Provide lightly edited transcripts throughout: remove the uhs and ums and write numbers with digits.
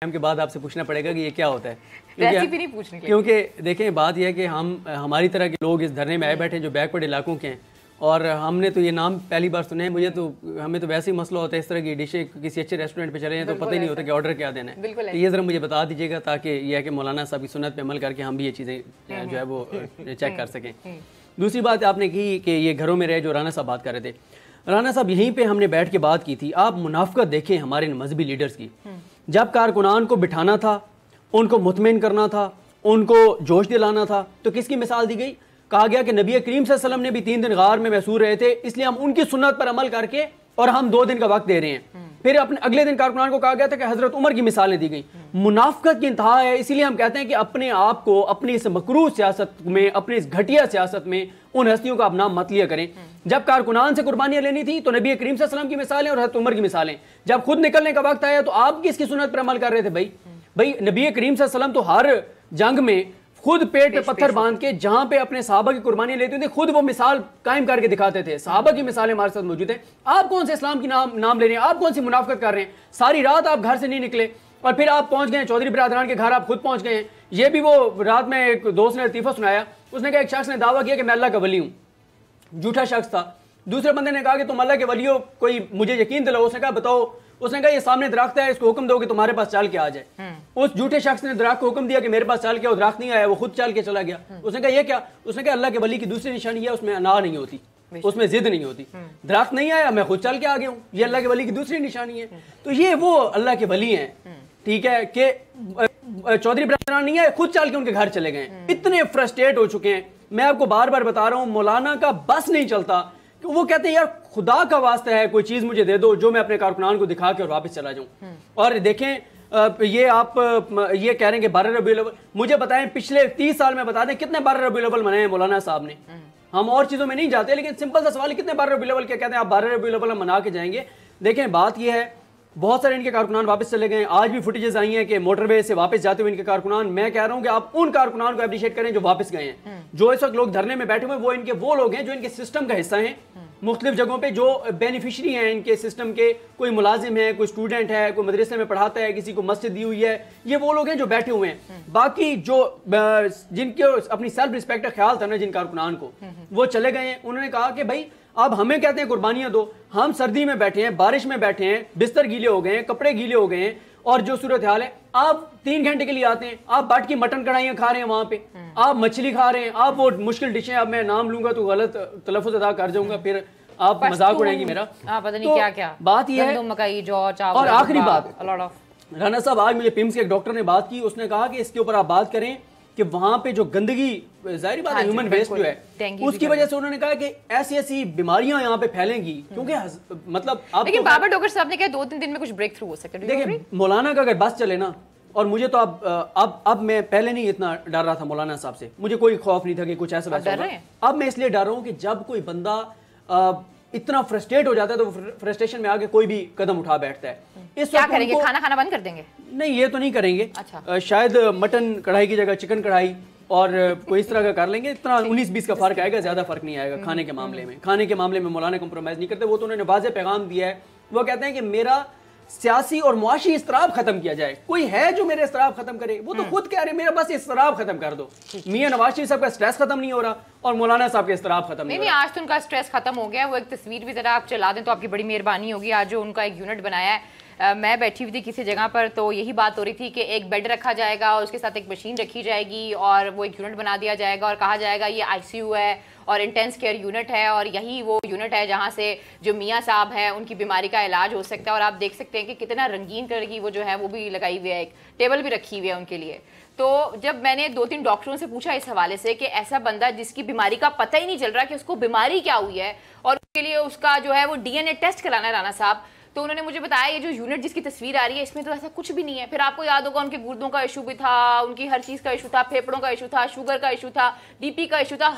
کے بعد آپ سے پوچھنا پڑے گا کہ یہ کیا ہوتا ہے، ریسیپی نہیں پوچھنے کے لیے، کیونکہ دیکھیں بات یہ ہے کہ ہماری طرح کے لوگ اس دھرنے میں آئے بیٹھے ہیں جو بیک ورڈ علاقوں کے ہیں، اور ہم نے تو یہ نام پہلی بار سنے ہیں. ہمیں تو ویسے ہی مسئلہ ہوتا ہے اس طرح کی ڈشیں کسی اچھے ریسٹورینٹ پہ چلے ہیں تو پتہ ہی نہیں ہوتا کہ آرڈر کیا دینا ہے. تو یہ ذرا مجھے بتا دیجیے گا تاکہ یہ ہے کہ مولانا صاحب کی سنت پہ عمل کر کے ہم بھی یہ چیزیں جو ہے وہ چیک کر سکیں. دوسری بات آپ نے کی کہ یہ گھروں میں رہے جو رانا صاحب بات کر رہے تھے. رانا صاحب یہیں پہ ہم نے بیٹھ کے بات کی تھی. آپ منافقت دیکھیں ہمارے مذہبی لیڈرز کی. جب کارکنان کو بٹھانا تھا، ان کو مطمئن کرنا تھا، ان کو جوش دلانا تھا، تو کس کی مثال دی گئی؟ کہا گیا کہ نبی کریم صلی اللہ علیہ وسلم نے بھی 3 دن غار میں محصور رہے تھے، اس لیے ہم ان کی سنت پر عمل کر کے اور ہم 2 دن کا وقت دے رہے ہیں. پھر اپنے اگلے دن کارکنان کو کہا گیا تھا کہ حضرت عمر کی مثالیں دی گئی. منافقت کی انتہا ہے. اسی لیے ہم کہتے ہیں کہ اپنے آپ کو اپنی اس مکروہ سیاست میں، اپنی اس گھٹیا سیاست میں ان ہستیوں کا آپ نام مت لیا کریں. جب کارکنان سے قربانیاں لینی تھی تو نبی کریم صلی اللہ علیہ وسلم کی مثالیں اور حضرت عمر کی مثالیں. جب خود نکلنے کا وقت آیا تو آپ کس کی سنت پر عمل کر رہے تھے؟ بھائی نبی کریم صلی اللہ علیہ وسلم تو ہر جنگ میں خود پیٹ پہ پتھر باندھ کے جہاں پہ اپنے صحابہ کی قربانیاں لیتے تھے خود وہ مثال قائم کر کے دکھاتے تھے. صحابہ کی مثالیں ہمارے ساتھ موجود ہیں. آپ کون سے اسلام کی نام لے رہے ہیں؟ آپ کون سی منافقت کر رہے ہیں؟ ساری رات آپ گھر سے نہیں نکلے اور پھر آپ پہنچ گئے چودھری برادران کے گھر، آپ خود پہنچ گئے ہیں. یہ بھی وہ رات میں ایک دوست نے لطیفہ سنایا. اس نے کہا ایک شخص نے دعویٰ کیا کہ میں اللہ کا ولی ہوں. جھوٹا شخص تھا. دوسرے بندے نے کہا کہ تم اللہ کے ولی ہو، کوئی مجھے یقین دلاؤ. اس نے کہا بتاؤ. اس نے کہا یہ سامنے درخت ہے، اس کو حکم دو کہ تمہارے پاس چل کے آ جائے. اس جھوٹے شخص نے درخت کو حکم دیا کہ میرے پاس چل کے، وہ درخت نہیں آیا، وہ خود چل کے چلا گیا. اس نے کہا یہ کیا؟ اس نے کہا اللہ کے ولی کی دوسری نشانی ہے اس میں انا نہیں ہوتی، اس میں ضد نہیں ہوتی. درخت نہیں آیا، میں خود چل کے آ گیا ہوں. یہ اللہ کے ولی کی دوسری نشانی ہے. تو یہ وہ اللہ کے ولی ہیں، ٹھیک ہے، کہ چودھری برادران نہیں ہے، خود چل کے ان کے گھر چلے گئے. اتنے فرسٹریٹ ہو چکے ہیں. میں آپ کو بار بار بتا رہا ہوں مولانا کا بس نہیں چلتا کہ وہ کہتے ہیں یار خدا کا واسطہ ہے کوئی چیز مجھے دے دو جو میں اپنے کارکنان کو دکھا کے اور واپس چلا جاؤں. اور دیکھیں یہ آپ یہ کہہ رہے ہیں کہ 12 ربیع الاول، مجھے بتائیں پچھلے 30 سال میں بتا دیں کتنے 12 ربیع الاول منائے ہیں مولانا صاحب نے؟ ہم اور چیزوں میں نہیں جاتے، لیکن سمپل سا سوال ہے کتنے 12 ربیع الاول کے کہتے ہیں آپ 12 ربیع الاول ہم منا کے جائیں گے. دیکھیں بات یہ ہے بہت سارے ان کے کارکنان واپس چلے گئے ہیں. آج بھی فوٹیجز آئی ہیں کہ موٹر وے سے واپس جاتے ہوئے ان کے کارکنان. میں کہہ رہا ہوں کہ آپ ان کارکنان کو اپریشیٹ کریں جو واپس گئے ہیں. جو اس وقت لوگ دھرنے میں بیٹھے ہوئے وہ لوگ ہیں جو ان کے سسٹم کا حصہ ہیں، مختلف جگہوں پہ جو بینیفیشری ہیں ان کے سسٹم کے. کوئی ملازم ہے، کوئی اسٹوڈنٹ ہے، کوئی مدرسے میں پڑھاتا ہے، کسی کو مسجد دی ہوئی ہے. یہ وہ لوگ ہیں جو بیٹھے ہوئے ہیں. باقی جو جن کے اپنی سیلف ریسپیکٹ کا خیال تھا نا جن کارکنان کو، وہ چلے گئے ہیں. انہوں نے کہا کہ بھائی اب ہمیں کہتے ہیں قربانیاں دو، ہم سردی میں بیٹھے ہیں، بارش میں بیٹھے ہیں، بستر گیلے ہو گئے ہیں، کپڑے گیلے ہو گئے ہیں، اور جو صورتحال ہے آپ 3 گھنٹے کے لیے آتے ہیں، آپ بٹ کی مٹن کڑھائیاں کھا رہے ہیں وہاں پہ، آپ مچھلی کھا رہے ہیں، آپ وہ مشکل ڈشیں، اب میں نام لوں گا تو غلط تلفظ ادا کر جاؤں گا، پھر آپ مذاق اڑائیں گی میرا. پتہ نہیں کیا کیا بات یہ ہے. مکئی جو چاول. اور آخری بات رانا صاحب، آج مجھے پیمز کے ایک ڈاکٹر نے بات کی. اس نے کہا کہ اس کے اوپر آپ بات کریں کہ وہاں پہ جو گندگی، ظاہری بات ہے ہیومن ویسٹ جو ہے اس کی وجہ سے انہوں نے کہا کہ ایسی بیماریاں یہاں پہ پھیلیں گی. کیونکہ مطلب آپ لیکن بابا ڈاکٹر صاحب نے کہا 2-3 دن میں کچھ بریک تھرو ہو سکتا ہے. دیکھیں مولانا کا اگر بس چلے نا، اور مجھے تو اب میں پہلے نہیں اتنا ڈر رہا تھا مولانا صاحب سے، مجھے کوئی خوف نہیں تھا کہ کچھ ایسا ویسا ہوگا. اب میں اس لیے ڈر رہا ہوں کہ جب کوئی بندہ اتنا فرسٹریٹ ہو جاتا ہے تو فرسٹریشن میں آگے کوئی بھی قدم اٹھا بیٹھتا ہے. اس کیا کریں گے؟ کھانا کھانا بند کر دیں گے؟ نہیں، یہ تو نہیں کریں گے. شاید مٹن کڑھائی کی جگہ چکن کڑھائی اور کوئی اس طرح کا کر لیں گے. اتنا 19-20 کا فرق آئے گا، زیادہ فرق نہیں آئے گا کھانے کے معاملے میں. کھانے کے معاملے میں مولانا کمپرومائز نہیں کرتے. وہ تو انہوں نے واضح پیغام دیا ہے. وہ کہتے ہیں کہ میرا سیاسی اور معاشی اضطراب ختم کیا جائے. کوئی ہے جو میرے اضطراب ختم کرے؟ وہ تو خود کہہ رہے ہیں میرا بس اضطراب ختم کر دو. میاں نواز شریف صاحب کا سٹریس ختم نہیں ہو رہا اور مولانا صاحب کا اضطراب ختم نہیں ہو رہا. آج تو ان کا سٹریس ختم ہو گیا. وہ ایک تصویر بھی ذرا آپ چلا دیں تو آپ کی بڑی مہربانی ہوگی. آج جو ان کا ایک یونٹ بنایا ہے، میں بیٹھی ہوئی تھی کسی جگہ پر تو یہی بات ہو رہی تھی کہ ایک بیڈ رکھا جائے گا اور اس کے ساتھ ایک مشین رکھی جائے گی اور وہ ایک یونٹ بنا دیا جائے گا اور کہا جائے گا یہ ICU ہے اور انٹینس کیئر یونٹ ہے اور یہی وہ یونٹ ہے جہاں سے جو میاں صاحب ہیں ان کی بیماری کا علاج ہو سکتا ہے. اور آپ دیکھ سکتے ہیں کہ کتنا رنگین کلر کی وہ جو ہے وہ بھی لگائی ہوئی ہے، ایک ٹیبل بھی رکھی ہوئی ہے ان کے لیے. تو جب میں نے 2-3 ڈاکٹروں سے پوچھا اس حوالے سے کہ ایسا بندہ جس کی بیماری کا پتہ ہی نہیں چل رہا کہ اس کو بیماری کیا ہوئی ہے اور اس کے لیے اس کا جو ہے وہ DNA ٹیسٹ کرانا ہے رانا صاحب، تو انہوں نے مجھے بتایا یہ جو یونٹ جس کی تصویر آ رہی ہے اس میں تو ایسا کچھ بھی نہیں ہے. پھر آپ کو یاد ہوگا ان کے گردوں کا ایشو بھی تھا، ان کی ہر چیز کا ایشو تھا، پھیپڑوں کا ایشو تھا، شوگر کا ایشو تھا، BP کا ایشو تھا،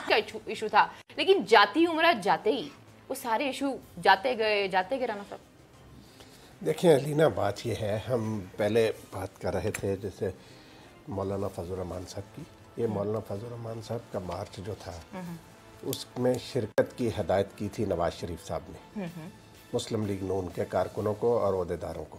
ایشو تھا. لیکن جاتی عمرہ جاتے ہی وہ سارے ایشو جاتے گئے رانا صاحب. دیکھیں علینا، بات یہ ہے، ہم پہلے بات کر رہے تھے جیسے مولانا فضل الرحمان صاحب کی. یہ مولانا فضل الرحمان صاحب کا مارچ جو تھا اس میں شرکت کی ہدایت کی تھی نواز شریف صاحب نے، مسلم لیگ نون کے کارکنوں کو اور عہدیداروں کو.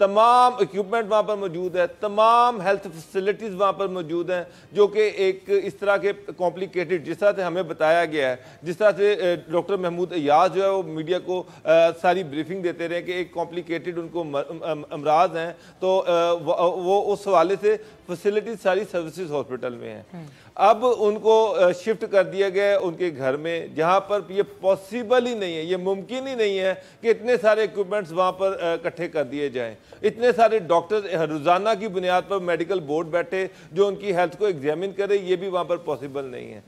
تمام اکوپمنٹ وہاں پر موجود ہے, تمام ہیلتھ فیسلٹیز وہاں پر موجود ہیں, جو کہ ایک اس طرح کے کمپلیکیٹڈ, جس طرح سے ہمیں بتایا گیا ہے, جس طرح سے ڈاکٹر محمود ایاز جو ہے وہ میڈیا کو ساری بریفنگ دیتے رہے کہ ایک کمپلیکیٹڈ ان کو امراض ہیں, تو وہ اس حوالے سے فیسلٹیز ساری سروسز ہاسپٹل میں ہیں. اب ان کو شفٹ کر دیا گیا ان کے گھر میں, جہاں پر یہ پاسبل ہی نہیں ہے, یہ ممکن ہی نہیں ہے کہ اتنے سارے اکوپمنٹس وہاں پر اکٹھے کر دیے جائیں, اتنے سارے ڈاکٹر روزانہ کی بنیاد پر میڈیکل بورڈ بیٹھے جو ان کی ہیلتھ کو ایگزامن کرے, یہ بھی وہاں پر پاسبل نہیں ہے.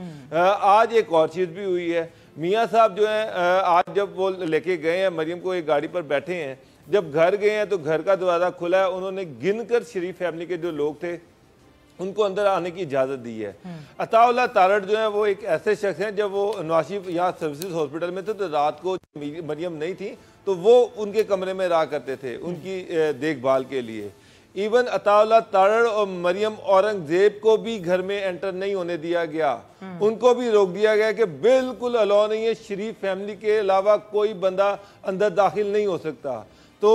آج ایک اور چیز بھی ہوئی ہے, میاں صاحب جو ہیں آج جب وہ لے کے گئے ہیں مریم کو, ایک گاڑی پر بیٹھے ہیں, جب گھر گئے ہیں تو گھر کا دروازہ کھلا ہے, انہوں نے گن کر شریف فیملی کے جو لوگ تھے ان کو اندر آنے کی اجازت دی ہے. عطا اللہ تارڑ جو ہیں وہ ایک ایسے شخص ہیں, جب وہ نواز شریف یہاں سروسز ہاسپٹل میں تھے تو رات کو مریم نہیں تھی تو وہ ان کے کمرے میں رہا کرتے تھے ان کی دیکھ بھال کے لیے. ایون عطا اللہ تارڑ اور مریم اورنگزیب کو بھی گھر میں انٹر نہیں ہونے دیا گیا, ان کو بھی روک دیا گیا کہ بالکل الاؤ نہیں ہے, شریف فیملی کے علاوہ کوئی بندہ اندر داخل نہیں ہو سکتا. تو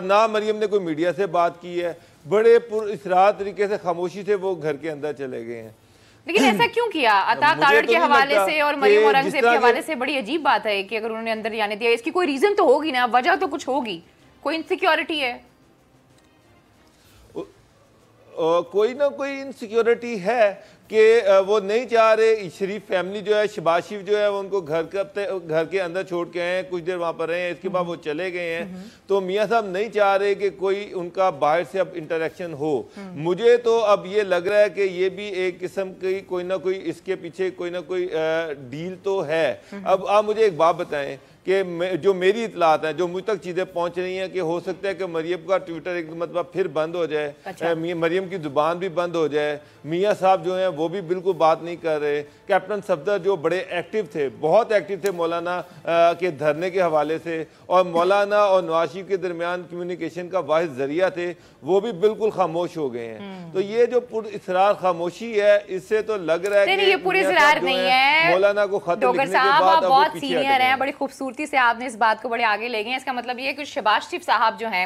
نہ مریم نے کوئی میڈیا سے بات کی ہے, بڑے پر اسرار طریقے سے خاموشی سے وہ گھر کے اندر چلے گئے ہیں. لیکن ایسا کیوں کیا عطا تارڑ کے حوالے سے اور مریم اورنگزیب کے حوالے سے؟ بڑی عجیب بات ہے کہ اگر انہوں نے اندر جانے دیا, اس کی کوئی ریزن تو ہوگی نا, وجہ تو کچھ ہوگی, کوئی انسیکیورٹی ہے, کوئی نہ کوئی انسیکیورٹی ہے کہ وہ نہیں چاہ رہے شریف فیملی جو ہے, شہباز شریف جو ہے وہ ان کو گھر کے اندر چھوڑ کے آئے ہیں, کچھ دیر وہاں پر رہے ہیں, اس کے بعد وہ چلے گئے ہیں. تو میاں صاحب نہیں چاہ رہے کہ کوئی ان کا باہر سے اب انٹریکشن ہو. مجھے تو اب یہ لگ رہا ہے کہ یہ بھی ایک قسم کی کوئی نہ کوئی اس کے پیچھے کوئی نہ کوئی ڈیل تو ہے. اب آپ مجھے ایک بات بتائیں کہ جو میری اطلاعات ہیں, جو مجھ تک چیزیں پہنچ رہی ہیں, کہ ہو سکتا ہے کہ مریم کا ٹویٹر ایک مرتبہ پھر بند ہو جائے, مریم کی زبان بھی بند ہو جائے, میاں صاحب جو ہیں وہ بھی بالکل بات نہیں کر رہے. کیپٹن صفدر جو بڑے ایکٹیو تھے, بہت ایکٹیو تھے مولانا کے دھرنے کے حوالے سے, اور مولانا اور نواز شریف کے درمیان کمیونیکیشن کا واحد ذریعہ تھے, وہ بھی بالکل خاموش ہو گئے ہیں. تو یہ جو پر اسرار خاموشی ہے, اس سے تو لگ رہا ہے کہ یہ پوری اسرار نہیں ہے. مولانا کو خط لکھنے کے بعد اب وہ بہت پیچھے سینئر ہیں, بڑی خوبصورتی سے آپ نے اس بات کو بڑے آگے لے گئے. اس کا مطلب یہ ہے کہ شہباز شریف صاحب جو ہیں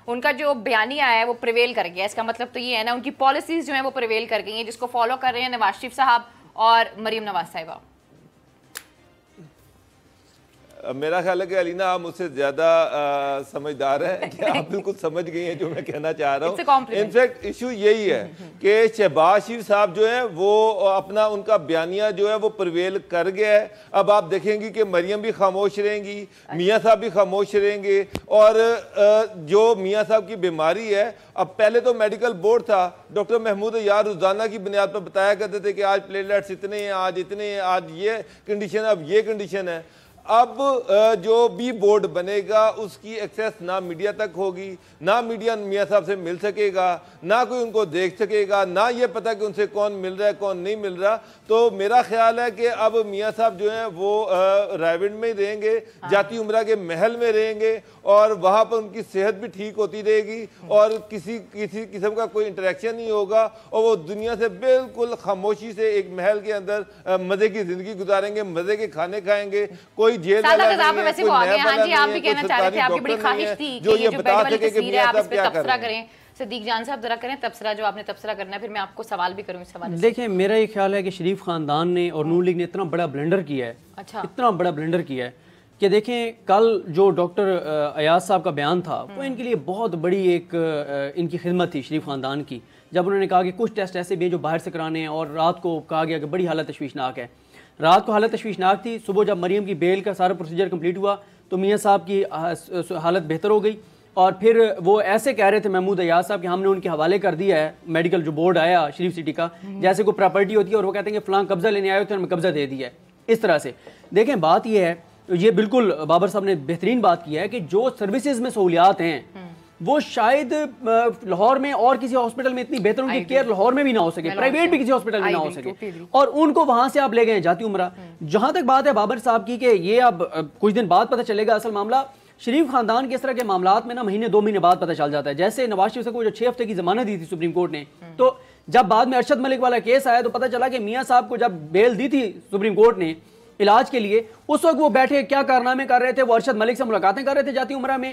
ان کا جو بیانیہ ہے وہ پریویل کر گیا. اس کا مطلب تو یہ ہے نا, ان کی پالیسیز جو ہیں وہ پریویل کر گئی ہیں, جس کو فالو کر رہے ہیں نواز شریف صاحب اور مریم نواز صاحبہ. میرا خیال ہے کہ علینا آپ مجھ سے زیادہ سمجھدار ہیں, کہ آپ بالکل سمجھ گئی ہیں جو میں کہنا چاہ رہا ہوں. انفیکٹ ایشو یہی ہے کہ شہباز شریف صاحب جو ہیں وہ اپنا ان کا بیانیہ جو ہے وہ پرویل کر گیا ہے. اب آپ دیکھیں گی کہ مریم بھی خاموش رہیں گی, میاں صاحب بھی خاموش رہیں گے. اور جو میاں صاحب کی بیماری ہے, اب پہلے تو میڈیکل بورڈ تھا, ڈاکٹر محمود ایاز روزانہ کی بنیاد پر بتایا کرتے تھے کہ آج پلیٹلیٹس اتنے ہیں, آج اتنے ہیں, آج یہ کنڈیشن, اب یہ کنڈیشن ہے. اب جو بھی بورڈ بنے گا اس کی ایکسیس نہ میڈیا تک ہوگی, نہ میڈیا میاں صاحب سے مل سکے گا, نہ کوئی ان کو دیکھ سکے گا, نہ یہ پتہ کہ ان سے کون مل رہا ہے کون نہیں مل رہا. تو میرا خیال ہے کہ اب میاں صاحب جو ہیں وہ رائیونڈ میں ہی رہیں گے, جاتی عمرہ کے محل میں رہیں گے, اور وہاں پر ان کی صحت بھی ٹھیک ہوتی رہے گی, اور کسی قسم کا کوئی انٹریکشن نہیں ہوگا, اور وہ دنیا سے بالکل خاموشی سے ایک محل کے اندر مزے کی زندگی گزاریں گے, مزے کے کھانے کھائیں گے. کوئی جیل والا نہیں ہے, کوئی نیا والا نہیں ہے, کوئی سرکاری ڈاکٹر نہیں ہے جو یہ بتا سکے کہ میاں صاحب کیا کر رہے ہیں. صدیق جان صاحب ذرا کریں تبصرہ, جو آپ نے تبصرہ کرنا ہے, پھر میں آپ کو سوال بھی کروں اس حوالے سے. دیکھیں میرا یہ خیال ہے کہ شریف خاندان نے اور نون لیگ نے اتنا بڑا بلنڈر کیا ہے, اتنا بڑا بلنڈر کیا ہے کہ دیکھیں کل جو ڈاکٹر ایاز صاحب کا بیان تھا وہ ان کے لیے بہت بڑی ایک ان کی خدمت تھی شریف خاندان کی, جب انہوں نے کہا کہ کچھ ٹیسٹ ایسے بھی ہیں جو باہر سے کرانے ہیں, اور رات کو کہا گیا کہ بڑی حالت تشویشناک ہے. رات کو حالت تشویشناک تھی, صبح جب مریم کی بیل کا سارا پروسیجر کمپلیٹ ہوا تو میاں صاحب کی حالت بہتر ہو گئی, اور پھر وہ ایسے کہہ رہے تھے محمود ایاز صاحب کہ ہم نے ان کے حوالے کر دیا ہے میڈیکل جو بورڈ آیا شریف سٹی کا, جیسے کوئی پراپرٹی ہوتی ہے اور وہ کہتے ہیں کہ فلاں قبضہ لینے آئے ہوتے ہیں, ہمیں قبضہ دے دیا ہے. اس طرح سے دیکھیں بات یہ ہے, یہ بالکل بابر صاحب نے بہترین بات کی ہے کہ جو سروسز میں سہولیات ہیں وہ شاید لاہور میں اور کسی ہاسپٹل میں اتنی بہتر ان کی کیئر لاہور میں بھی نہ ہو سکے, پرائیویٹ بھی کسی ہاسپٹل میں نہ ہو سکے, اور ان کو وہاں سے آپ لے گئے جاتی عمرہ. جہاں تک بات ہے بابر صاحب کی کہ یہ اب کچھ دن بعد پتہ چلے گا اصل معاملہ, شریف خاندان کے اس طرح کے معاملات میں نا مہینے 2 مہینے بعد پتہ چل جاتا ہے. جیسے نواز شریف کو جو 6 ہفتے کی ضمانت دی تھی سپریم کورٹ نے, تو جب بعد میں ارشد ملک والا کیس آیا تو پتہ چلا کہ میاں صاحب کو جب بیل دی تھی سپریم کورٹ نے علاج کے لیے, اس وقت وہ بیٹھے کیا کارنامے کر رہے تھے, وہ ارشد ملک سے ملاقاتیں کر رہے تھے جاتی عمرہ میں,